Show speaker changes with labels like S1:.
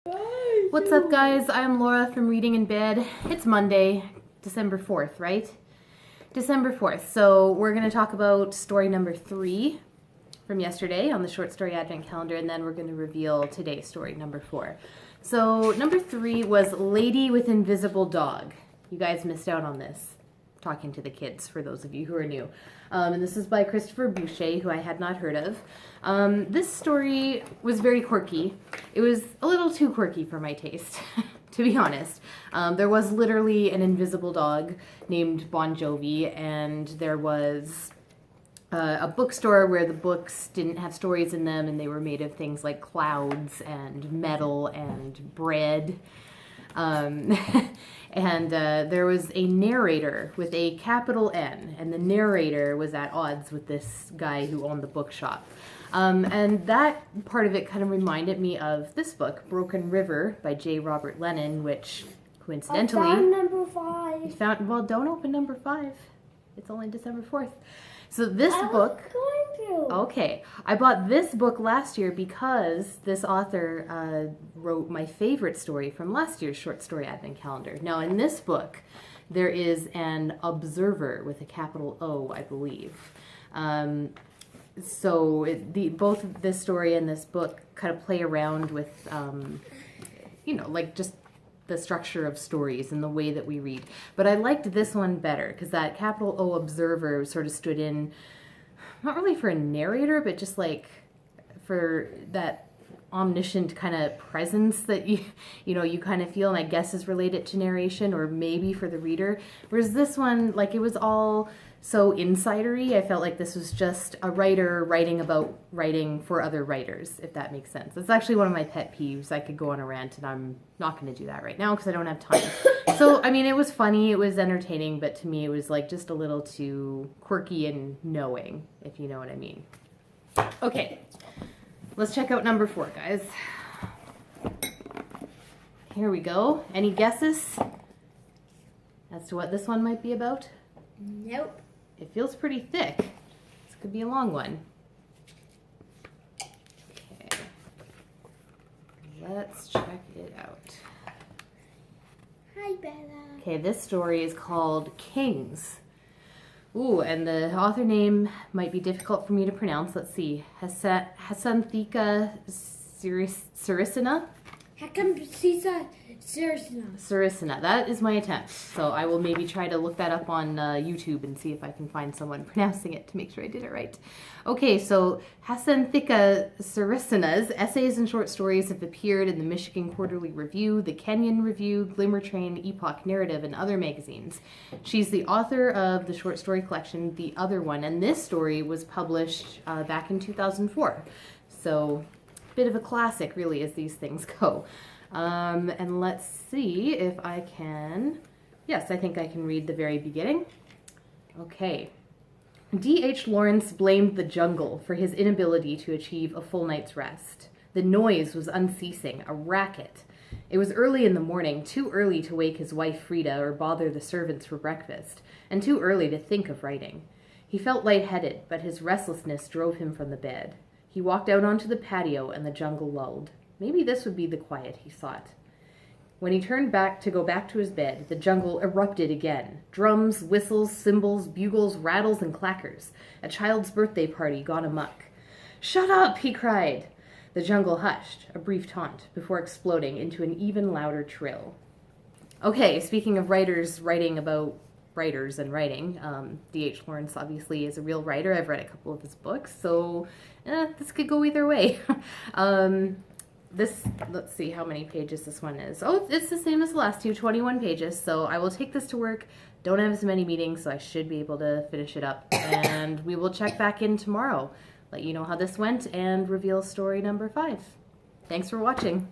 S1: What's up, guys? I'm Laura from Reading in Bed. It's Monday, December 4th, right? December 4th. So we're going to talk about story number 3 from yesterday on the short story advent calendar, and then we're going to reveal today's story, number 4. So number 3 was Lady with Invisible Dog. You guys missed out on this, talking to the kids, for those of you who are new. And this is by Christopher Boucher, who I had not heard of. This story was very quirky. It was a little too quirky for my taste, to be honest. There was literally an invisible dog named Bon Jovi, and there was a bookstore where the books didn't have stories in them, and they were made of things like clouds and metal and bread. And there was a narrator with a capital N, and the narrator was at odds with this guy who owned the bookshop. And that part of it kind of reminded me of this book, Broken River by J. Robert Lennon, which coincidentally...
S2: I found number 5.
S1: You found, well, don't open number 5. It's only December 4th. So this book... Okay, I bought this book last year because this author wrote my favorite story from last year's short story advent calendar. Now, in this book, there is an observer with a capital O, I believe. So both this story and this book kind of play around with, you know, like just the structure of stories and the way that we read. But I liked this one better because that capital O observer sort of stood in, not really for a narrator, but just like for that omniscient kind of presence that you kind of feel, and I guess is related to narration, or maybe for the reader. Whereas this one, like, it was all so insidery. I felt like this was just a writer writing about writing for other writers, if that makes sense. It's actually one of my pet peeves. I could go on a rant, and I'm not going to do that right now because I don't have time. So, I mean, it was funny, it was entertaining, but to me it was like just a little too quirky and knowing, if you know what I mean. Okay, let's check out number 4, guys. Here we go. Any guesses as to what this one might be about?
S2: Nope.
S1: It feels pretty thick. This could be a long one. Okay. Let's check it out.
S2: Hi, Bella.
S1: Okay, this story is called Kings. Ooh, and the author name might be difficult for me to pronounce. Let's see. Hasanthika Saricina? Saricina. That is my attempt. So I will maybe try to look that up on YouTube and see if I can find someone pronouncing it to make sure I did it right. Okay, so Hasanthika Saricina's essays and short stories have appeared in the Michigan Quarterly Review, the Kenyon Review, Glimmer Train, Epoch Narrative, and other magazines. She's the author of the short story collection, The Other One, and this story was published back in 2004. So, bit of a classic, really, as these things go. And let's see if I can... Yes, I think I can read the very beginning. Okay. D.H. Lawrence blamed the jungle for his inability to achieve a full night's rest. The noise was unceasing, a racket. It was early in the morning, too early to wake his wife Frida or bother the servants for breakfast, and too early to think of writing. He felt lightheaded, but his restlessness drove him from the bed. He walked out onto the patio, and the jungle lulled. Maybe this would be the quiet, he thought. When he turned back to go back to his bed, the jungle erupted again. Drums, whistles, cymbals, bugles, rattles, and clackers. A child's birthday party gone amok. "Shut up!" he cried. The jungle hushed, a brief taunt, before exploding into an even louder trill. Okay, speaking of writers writing about writers and writing, D.H. Lawrence obviously is a real writer. I've read a couple of his books, so this could go either way. Let's see how many pages this one is. Oh, it's the same as the last two, 21 pages. So I will take this to work. Don't have as many meetings, so I should be able to finish it up. And we will check back in tomorrow, let you know how this went, and reveal story number 5. Thanks for watching.